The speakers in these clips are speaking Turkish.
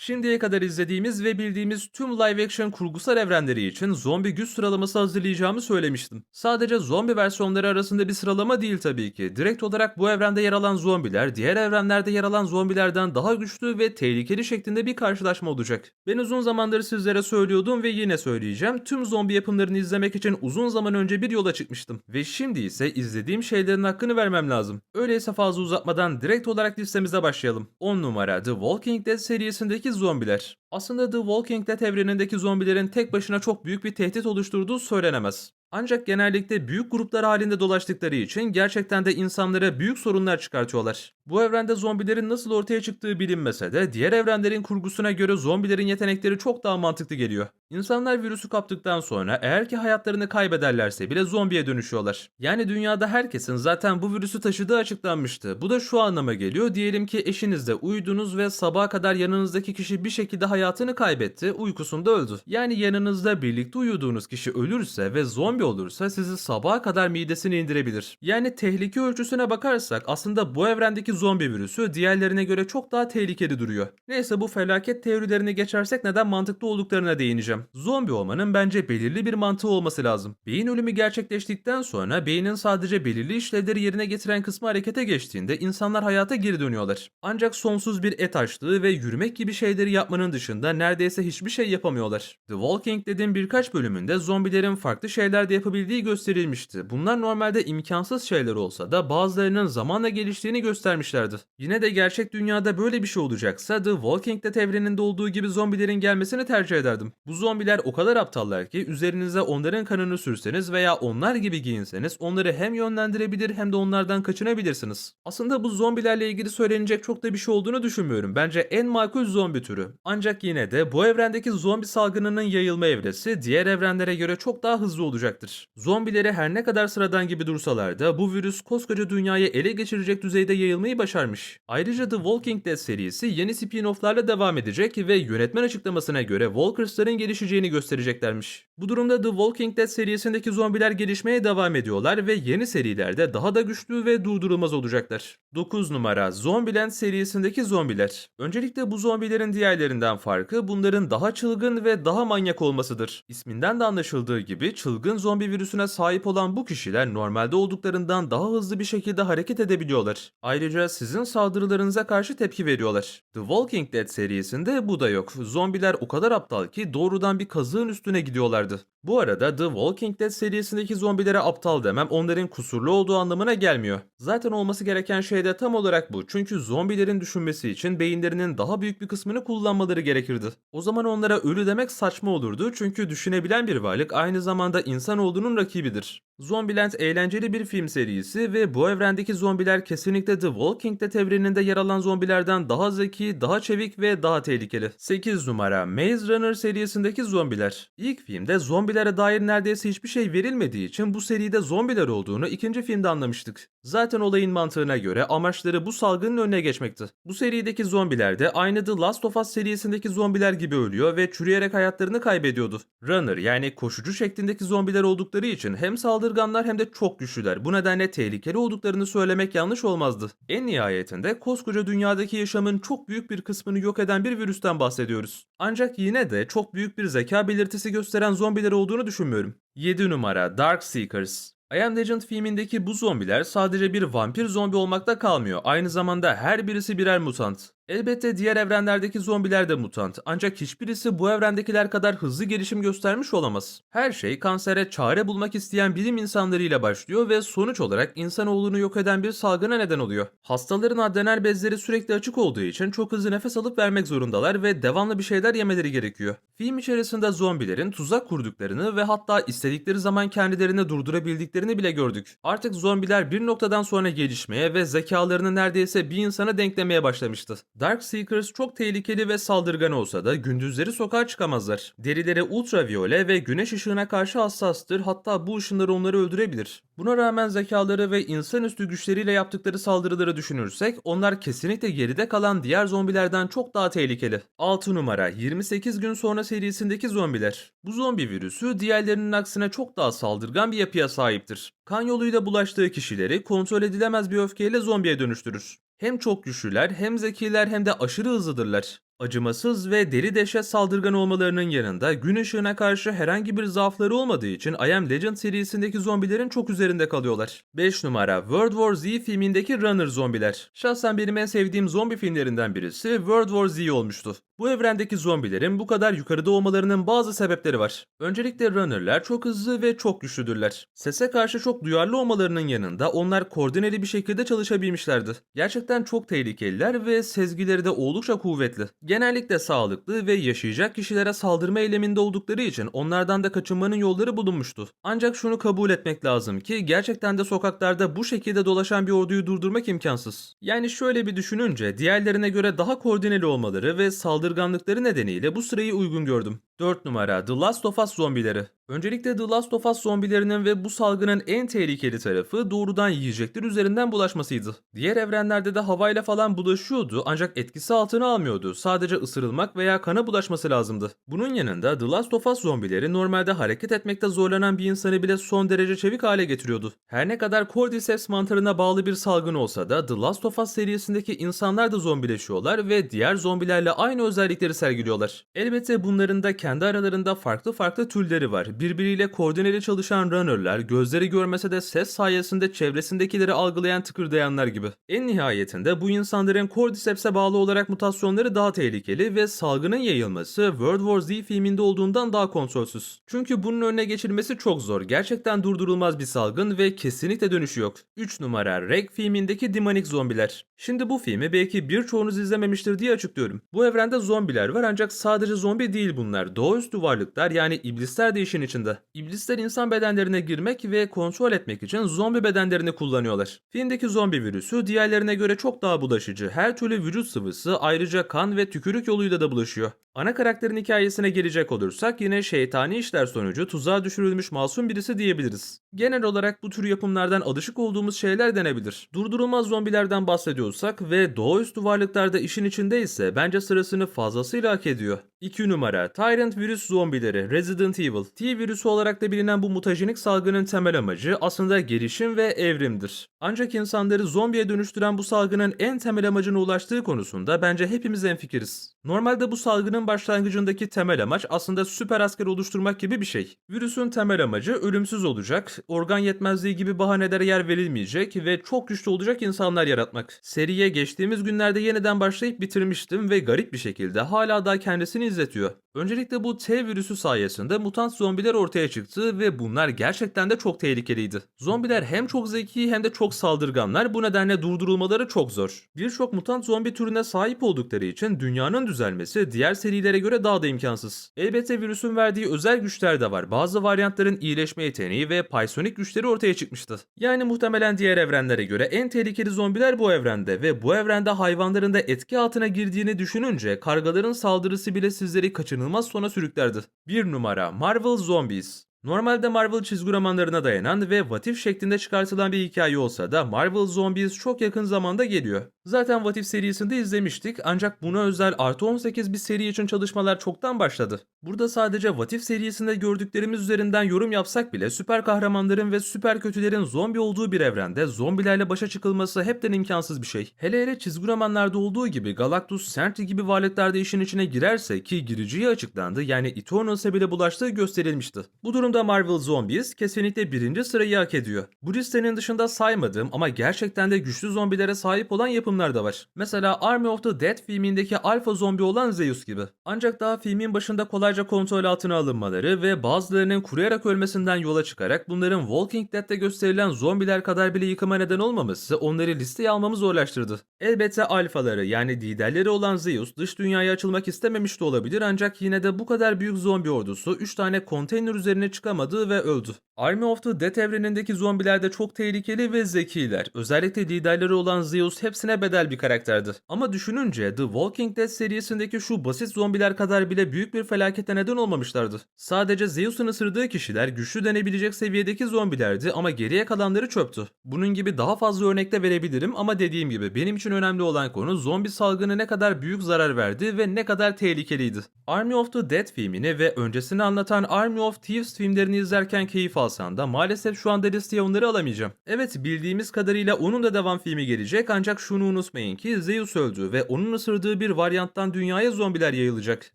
Şimdiye kadar izlediğimiz ve bildiğimiz tüm live action kurgusal evrenleri için zombi güç sıralaması hazırlayacağımı söylemiştim. Sadece zombi versiyonları arasında bir sıralama değil tabii ki. Direkt olarak bu evrende yer alan zombiler, diğer evrenlerde yer alan zombilerden daha güçlü ve tehlikeli şeklinde bir karşılaşma olacak. Ben uzun zamandır sizlere söylüyordum ve yine söyleyeceğim. Tüm zombi yapımlarını izlemek için uzun zaman önce bir yola çıkmıştım. Ve şimdi ise izlediğim şeylerin hakkını vermem lazım. Öyleyse fazla uzatmadan direkt olarak listemize başlayalım. 10 numara The Walking Dead serisindeki zombiler. Aslında The Walking Dead evrenindeki zombilerin tek başına çok büyük bir tehdit oluşturduğu söylenemez. Ancak genellikle büyük gruplar halinde dolaştıkları için gerçekten de insanlara büyük sorunlar çıkartıyorlar. Bu evrende zombilerin nasıl ortaya çıktığı bilinmese de diğer evrenlerin kurgusuna göre zombilerin yetenekleri çok daha mantıklı geliyor. İnsanlar virüsü kaptıktan sonra eğer ki hayatlarını kaybederlerse bile zombiye dönüşüyorlar. Yani dünyada herkesin zaten bu virüsü taşıdığı açıklanmıştı. Bu da şu anlama geliyor. Diyelim ki eşinizle uyudunuz ve sabaha kadar yanınızdaki kişi bir şekilde hayatını kaybetti, uykusunda öldü. Yani yanınızda birlikte uyuduğunuz kişi ölürse ve zombi olursa sizi sabaha kadar midesine indirebilir. Yani tehlike ölçüsüne bakarsak aslında bu evrendeki zombi virüsü diğerlerine göre çok daha tehlikeli duruyor. Neyse bu felaket teorilerini geçersek neden mantıklı olduklarına değineceğim. Zombi olmanın bence belirli bir mantığı olması lazım. Beyin ölümü gerçekleştikten sonra beynin sadece belirli işlevleri yerine getiren kısmı harekete geçtiğinde insanlar hayata geri dönüyorlar. Ancak sonsuz bir et açlığı ve yürümek gibi şeyleri yapmanın dışında neredeyse hiçbir şey yapamıyorlar. The Walking Dead'in birkaç bölümünde zombilerin farklı şeyler de yapabildiği gösterilmişti. Bunlar normalde imkansız şeyler olsa da bazılarının zamanla geliştiğini göstermişlerdi. Yine de gerçek dünyada böyle bir şey olacaksa The Walking Dead evreninde olduğu gibi zombilerin gelmesini tercih ederdim. Bu zombiler o kadar aptallar ki üzerinize onların kanını sürseniz veya onlar gibi giyinseniz onları hem yönlendirebilir hem de onlardan kaçınabilirsiniz. Aslında bu zombilerle ilgili söylenecek çok da bir şey olduğunu düşünmüyorum. Bence en makul zombi türü. Ancak yine de bu evrendeki zombi salgınının yayılma evresi diğer evrenlere göre çok daha hızlı olacaktır. Zombileri her ne kadar sıradan gibi dursalar da bu virüs koskoca dünyayı ele geçirecek düzeyde yayılmayı başarmış. Ayrıca The Walking Dead serisi yeni spin-off'larla devam edecek ve yönetmen açıklamasına göre Walkers'ların gelişeceğini göstereceklermiş. Bu durumda The Walking Dead serisindeki zombiler gelişmeye devam ediyorlar ve yeni serilerde daha da güçlü ve durdurulmaz olacaklar. 9 numara Zombieland serisindeki zombiler. Öncelikle bu zombilerin diğerlerinden farkı bunların daha çılgın ve daha manyak olmasıdır. İsminden de anlaşıldığı gibi çılgın zombi virüsüne sahip olan bu kişiler normalde olduklarından daha hızlı bir şekilde hareket edebiliyorlar. Ayrıca sizin saldırılarınıza karşı tepki veriyorlar. The Walking Dead serisinde bu da yok. Zombiler o kadar aptal ki doğrudan bir kazığın üstüne gidiyorlardı. Bu arada The Walking Dead serisindeki zombilere aptal demem onların kusurlu olduğu anlamına gelmiyor. Zaten olması gereken şey de tam olarak bu. Çünkü zombilerin düşünmesi için beyinlerinin daha büyük bir kısmını kullanmaları gerekirdi. O zaman onlara ölü demek saçma olurdu çünkü düşünebilen bir varlık aynı zamanda insanoğlunun rakibidir. Zombieland eğlenceli bir film serisi ve bu evrendeki zombiler kesinlikle The Walking Dead evreninde yer alan zombilerden daha zeki, daha çevik ve daha tehlikeli. 8 numara Maze Runner serisindeki zombiler. İlk filmde zombilere dair neredeyse hiçbir şey verilmediği için bu seride zombiler olduğunu ikinci filmde anlamıştık. Zaten olayın mantığına göre amaçları bu salgının önüne geçmekti. Bu serideki zombiler de aynı The Last of Us serisindeki zombiler gibi ölüyor ve çürüyerek hayatlarını kaybediyordu. Runner yani koşucu şeklindeki zombiler oldukları için hem saldırganlar hem de çok güçlüler. Bu nedenle tehlikeli olduklarını söylemek yanlış olmazdı. En nihayetinde koskoca dünyadaki yaşamın çok büyük bir kısmını yok eden bir virüsten bahsediyoruz. Ancak yine de çok büyük bir zeka belirtisi gösteren zombiler olduğunu düşünmüyorum. 7 numara Darkseekers. I Am Legend filmindeki bu zombiler sadece bir vampir zombi olmakta kalmıyor. Aynı zamanda her birisi birer mutant. Elbette diğer evrenlerdeki zombiler de mutant ancak hiçbirisi bu evrendekiler kadar hızlı gelişim göstermiş olamaz. Her şey kansere çare bulmak isteyen bilim insanlarıyla başlıyor ve sonuç olarak insanoğlunu yok eden bir salgına neden oluyor. Hastaların adrenal bezleri sürekli açık olduğu için çok hızlı nefes alıp vermek zorundalar ve devamlı bir şeyler yemeleri gerekiyor. Film içerisinde zombilerin tuzak kurduklarını ve hatta istedikleri zaman kendilerini durdurabildiklerini bile gördük. Artık zombiler bir noktadan sonra gelişmeye ve zekalarını neredeyse bir insana denklemeye başlamıştı. Darkseekers çok tehlikeli ve saldırgan olsa da gündüzleri sokağa çıkamazlar. Derileri ultraviyole ve güneş ışığına karşı hassastır, hatta bu ışınlar onları öldürebilir. Buna rağmen zekaları ve insanüstü güçleriyle yaptıkları saldırıları düşünürsek onlar kesinlikle geride kalan diğer zombilerden çok daha tehlikeli. 6 numara 28 gün sonra serisindeki zombiler. Bu zombi virüsü diğerlerinin aksine çok daha saldırgan bir yapıya sahiptir. Kan yoluyla bulaştığı kişileri kontrol edilemez bir öfkeyle zombiye dönüştürür. Hem çok güçlüler, hem zekiler hem de aşırı hızlıdırlar. Acımasız ve deli dehşet saldırgan olmalarının yanında gün ışığına karşı herhangi bir zaafları olmadığı için I Am Legend serisindeki zombilerin çok üzerinde kalıyorlar. 5 numara World War Z filmindeki Runner zombiler. Şahsen benim en sevdiğim zombi filmlerinden birisi World War Z olmuştu. Bu evrendeki zombilerin bu kadar yukarıda olmalarının bazı sebepleri var. Öncelikle Runner'lar çok hızlı ve çok güçlüdürler. Sese karşı çok duyarlı olmalarının yanında onlar koordineli bir şekilde çalışabilmişlerdi. Gerçekten çok tehlikeliler ve sezgileri de oldukça kuvvetli. Genellikle sağlıklı ve yaşayacak kişilere saldırma eyleminde oldukları için onlardan da kaçınmanın yolları bulunmuştu. Ancak şunu kabul etmek lazım ki gerçekten de sokaklarda bu şekilde dolaşan bir orduyu durdurmak imkansız. Yani şöyle bir düşününce diğerlerine göre daha koordineli olmaları ve saldırganlıkları nedeniyle bu sırayı uygun gördüm. 4 numara The Last of Us zombileri. Öncelikle The Last of Us zombilerinin ve bu salgının en tehlikeli tarafı doğrudan yiyecekler üzerinden bulaşmasıydı. Diğer evrenlerde de havayla falan bulaşıyordu ancak etkisi altına almıyordu. Sadece ısırılmak veya kana bulaşması lazımdı. Bunun yanında The Last of Us zombileri normalde hareket etmekte zorlanan bir insanı bile son derece çevik hale getiriyordu. Her ne kadar Cordyceps mantarına bağlı bir salgın olsa da The Last of Us serisindeki insanlar da zombileşiyorlar ve diğer zombilerle aynı özellikleri sergiliyorlar. Elbette bunların da kendi aralarında farklı türleri var. Birbiriyle koordineli çalışan runner'lar, gözleri görmese de ses sayesinde çevresindekileri algılayan tıkırdayanlar gibi. En nihayetinde bu insanların Cordyceps'e bağlı olarak mutasyonları daha tehlikeli ve salgının yayılması World War Z filminde olduğundan daha kontrolsüz. Çünkü bunun önüne geçilmesi çok zor. Gerçekten durdurulmaz bir salgın ve kesinlikle dönüşü yok. 3 numara Reg filmindeki demonik zombiler. Şimdi bu filmi belki birçoğunuz izlememiştir diye açıklıyorum. Bu evrende zombiler var ancak sadece zombi değil bunlar. Doğaüstü varlıklar yani iblisler de işin içinde. İblisler insan bedenlerine girmek ve kontrol etmek için zombi bedenlerini kullanıyorlar. Filmdeki zombi virüsü diğerlerine göre çok daha bulaşıcı. Her türlü vücut sıvısı ayrıca kan ve tükürük yoluyla da bulaşıyor. Ana karakterin hikayesine gelecek olursak yine şeytani işler sonucu tuzağa düşürülmüş masum birisi diyebiliriz. Genel olarak bu tür yapımlardan alışık olduğumuz şeyler denebilir. Durdurulmaz zombilerden bahsediyorsak ve doğaüstü varlıklar da işin içindeyse bence sırasını fazlasıyla hak ediyor. 2 numara Tyrant virüs zombileri Resident Evil. T virüsü olarak da bilinen bu mutajenik salgının temel amacı aslında gelişim ve evrimdir. Ancak insanları zombiye dönüştüren bu salgının en temel amacına ulaştığı konusunda bence hepimiz hemfikiriz. Normalde bu salgının başlangıcındaki temel amaç aslında süper asker oluşturmak gibi bir şey. Virüsün temel amacı ölümsüz olacak, organ yetmezliği gibi bahanelere yer verilmeyecek ve çok güçlü olacak insanlar yaratmak. Seriye geçtiğimiz günlerde yeniden başlayıp bitirmiştim ve garip bir şekilde hala daha kendisini izletiyor. Öncelikle bu T virüsü sayesinde mutant zombiler ortaya çıktı ve bunlar gerçekten de çok tehlikeliydi. Zombiler hem çok zeki hem de çok saldırganlar, bu nedenle durdurulmaları çok zor. Birçok mutant zombi türüne sahip oldukları için dünyanın düzelmesi diğer serilere göre daha da imkansız. Elbette virüsün verdiği özel güçler de var. Bazı varyantların iyileşme yeteneği ve paysonik güçleri ortaya çıkmıştı. Yani muhtemelen diğer evrenlere göre en tehlikeli zombiler bu evrende ve bu evrende hayvanların da etki altına girdiğini düşününce kargaların saldırısı bile sizleri kaçınılmaz sona sürüklerdi. 1 numara Marvel Zombies. Normalde Marvel çizgi romanlarına dayanan ve What If şeklinde çıkartılan bir hikaye olsa da Marvel Zombies çok yakın zamanda geliyor. Zaten What If serisinde izlemiştik ancak buna özel artı 18 bir seri için çalışmalar çoktan başladı. Burada sadece What If serisinde gördüklerimiz üzerinden yorum yapsak bile süper kahramanların ve süper kötülerin zombi olduğu bir evrende zombilerle başa çıkılması hepten imkansız bir şey. Hele çizgi romanlarda olduğu gibi Galactus, Sentry gibi varlıklar da işin içine girerse ki gireceği açıklandı, yani Eternals'e bile bulaştığı gösterilmişti. Bu durumda Marvel Zombies kesinlikle birinci sırayı hak ediyor. Bu listenin dışında saymadığım ama gerçekten de güçlü zombilere sahip olan yapımlar da var. Mesela Army of the Dead filmindeki alfa zombi olan Zeus gibi. Ancak daha filmin başında kolayca kontrol altına alınmaları ve bazılarının kuruyarak ölmesinden yola çıkarak bunların Walking Dead'te gösterilen zombiler kadar bile yıkıma neden olmaması onları listeye almamı zorlaştırdı. Elbette alfaları yani liderleri olan Zeus dış dünyaya açılmak istememiş de olabilir ancak yine de bu kadar büyük zombi ordusu 3 tane konteyner üzerine çıkamadı ve öldü. Army of the Dead evrenindeki zombiler de çok tehlikeli ve zekiler. Özellikle liderleri olan Zeus hepsine bedel bir karakterdi. Ama düşününce The Walking Dead serisindeki şu basit zombiler kadar bile büyük bir felaket felakete neden olmamışlardı. Sadece Zeus'un ısırdığı kişiler güçlü denebilecek seviyedeki zombilerdi ama geriye kalanları çöptü. Bunun gibi daha fazla örnek de verebilirim ama dediğim gibi benim için önemli olan konu zombi salgını ne kadar büyük zarar verdi ve ne kadar tehlikeliydi. Army of the Dead filmini ve öncesini anlatan Army of Thieves filmlerini izlerken keyif alsan da maalesef şu anda listeye onları alamayacağım. Evet, bildiğimiz kadarıyla onun da devam filmi gelecek ancak şunu unutmayın ki Zeus öldü ve onun ısırdığı bir varyanttan dünyaya zombiler yayılacak.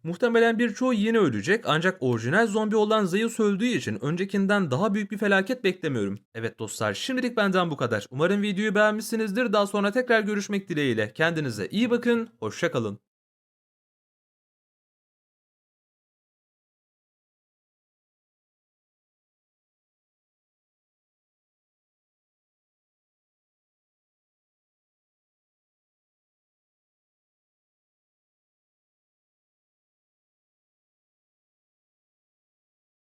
Muhtemelen birçoğu yine ölecek ancak orijinal zombi olan Zeus öldüğü için öncekinden daha büyük bir felaket beklemiyorum. Evet dostlar, şimdilik benden bu kadar. Umarım videoyu beğenmişsinizdir. Daha sonra tekrar görüşmek dileğiyle. Kendinize iyi bakın, hoşça kalın.